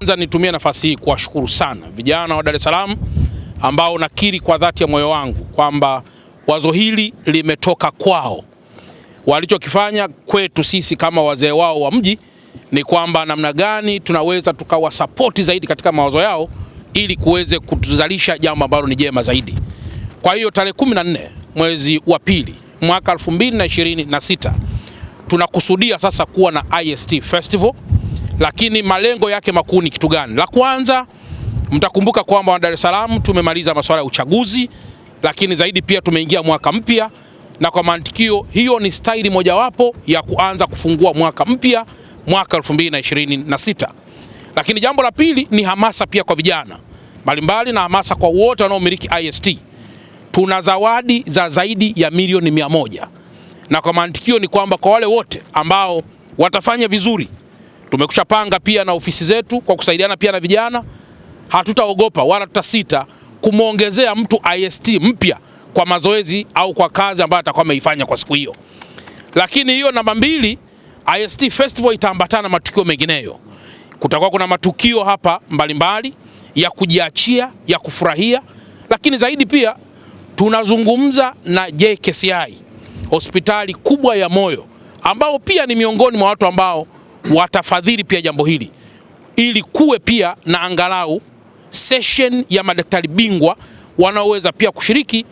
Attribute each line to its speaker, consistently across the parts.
Speaker 1: Kwanza nitumie nafasi hii kuwashukuru sana vijana wa Dar es Salaam ambao nakiri kwa dhati ya moyo wangu kwamba wazo hili limetoka kwao. Walichokifanya kwetu sisi kama wazee wao wa mji ni kwamba namna gani tunaweza tukawasapoti zaidi katika mawazo yao ili kuweze kutuzalisha jambo ambalo ni jema zaidi. Kwa hiyo tarehe 14 mwezi wa pili mwaka 2026 tunakusudia sasa kuwa na IST Festival, lakini malengo yake makuu ni kitu gani? La kwanza, mtakumbuka kwamba Dar es Salaam tumemaliza masuala ya uchaguzi, lakini zaidi pia tumeingia mwaka mpya, na kwa mantikio hiyo ni staili mojawapo ya kuanza kufungua mwaka mpya mwaka 2026. Lakini jambo la pili ni hamasa pia kwa vijana mbalimbali na hamasa kwa wote wanaomiliki IST. Tuna zawadi za zaidi ya milioni 100, na kwa mantikio ni kwamba kwa wale wote ambao watafanya vizuri, tumekushapanga pia na ofisi zetu kwa kusaidiana pia na vijana, hatutaogopa wala tutasita kumuongezea mtu IST mpya kwa mazoezi au kwa kazi ambayo atakuwa ameifanya kwa siku hiyo. Lakini hiyo namba 2, IST Festival itaambatana na matukio mengineyo. Kutakuwa kuna matukio hapa mbalimbali ya kujiachia, ya kufurahia, lakini zaidi pia tunazungumza na JKCI, hospitali kubwa ya moyo, ambao pia ni miongoni mwa watu ambao watafadhili pia jambo hili, ili kuwe pia na angalau session ya madaktari bingwa wanaoweza pia kushiriki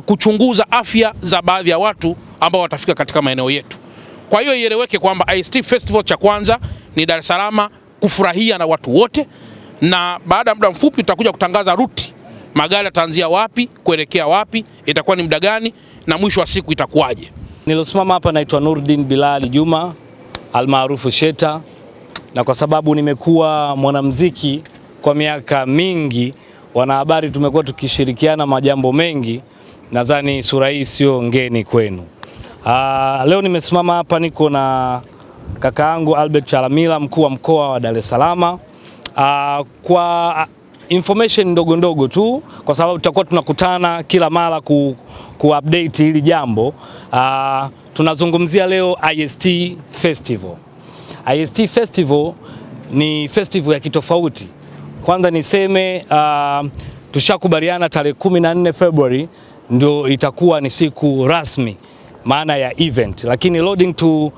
Speaker 1: kuchunguza afya za baadhi ya watu ambao watafika katika maeneo yetu. Kwa hiyo ieleweke kwamba IST Festival cha kwanza ni Dar es Salaam kufurahia na watu wote, na baada ya muda mfupi tutakuja kutangaza ruti, magari yataanzia wapi kuelekea wapi, itakuwa ni muda gani, na mwisho wa siku itakuwaje.
Speaker 2: Nilosimama hapa naitwa Nurdin Bilal Juma almaarufu Sheta, na kwa sababu nimekuwa mwanamuziki kwa miaka mingi, wanahabari tumekuwa tukishirikiana majambo mengi, nadhani sura hii sio ngeni kwenu. Leo nimesimama hapa niko na kaka yangu Albert Chalamila, mkuu wa mkoa wa Dar es Salaam. Kwa information ndogo ndogo tu, kwa sababu tutakuwa tunakutana kila mara kuupdate hili jambo. Tunazungumzia leo IST Festival. IST Festival ni festival ya kitofauti. Kwanza niseme tushakubaliana tarehe 14 February ndio itakuwa ni siku rasmi maana ya event, lakini loading to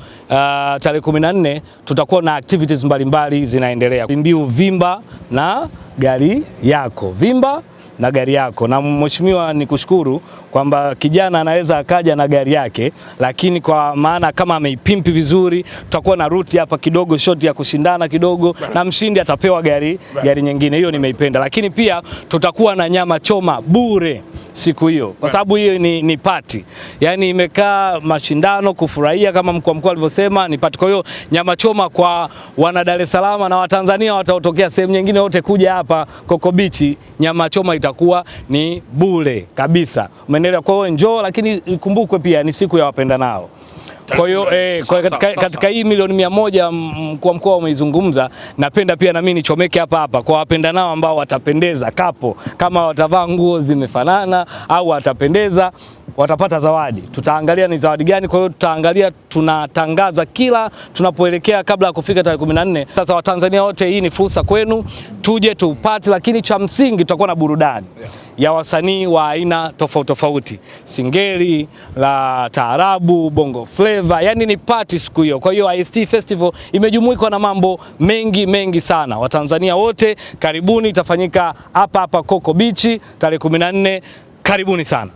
Speaker 2: tarehe 14 tutakuwa na activities mbalimbali zinaendelea. Mbiu vimba na gari yako, vimba na gari yako. Na mheshimiwa, nikushukuru kwamba kijana anaweza akaja na gari yake, lakini kwa maana kama ameipimpi vizuri, tutakuwa na route hapa kidogo short ya kushindana kidogo, na mshindi atapewa gari nyingine. Hiyo nimeipenda. Lakini pia tutakuwa na nyama choma bure siku hiyo, kwa sababu hiyo ni party. Yani imekaa mashindano kufurahia kama mkuu wa mkoa alivyosema, ni party. Kwa hiyo nyama choma kwa wana Dar es Salaam na Watanzania wataotokea sehemu nyingine wote kuja hapa Coco Beach, nyama choma itakuwa ni bure kabisa. Umeelewa? Kwa hiyo njoo, lakini ikumbukwe pia ni siku ya wapendanao. Kwa hiyo katika hii milioni 100 mkuu wa mkoa umeizungumza, napenda pia na mimi nichomeke hapa kwa wapendanao ambao watapendeza kapo, kama watavaa nguo zimefanana au watapendeza, watapata zawadi. Tutaangalia ni zawadi gani. Kwa hiyo tutaangalia, tunatangaza kila tunapoelekea kabla ya kufika tarehe 14. Sasa Watanzania wote, hii ni fursa kwenu, tuje tupate, lakini cha msingi tutakuwa na burudani ya wasanii wa aina tofauti tofauti, singeli, la taarabu, bongo flavor, yani ni party siku hiyo. Kwa hiyo IST Festival imejumuika na mambo mengi sana. Watanzania wote karibuni, itafanyika hapa Coco Beach tarehe 14. Karibuni sana.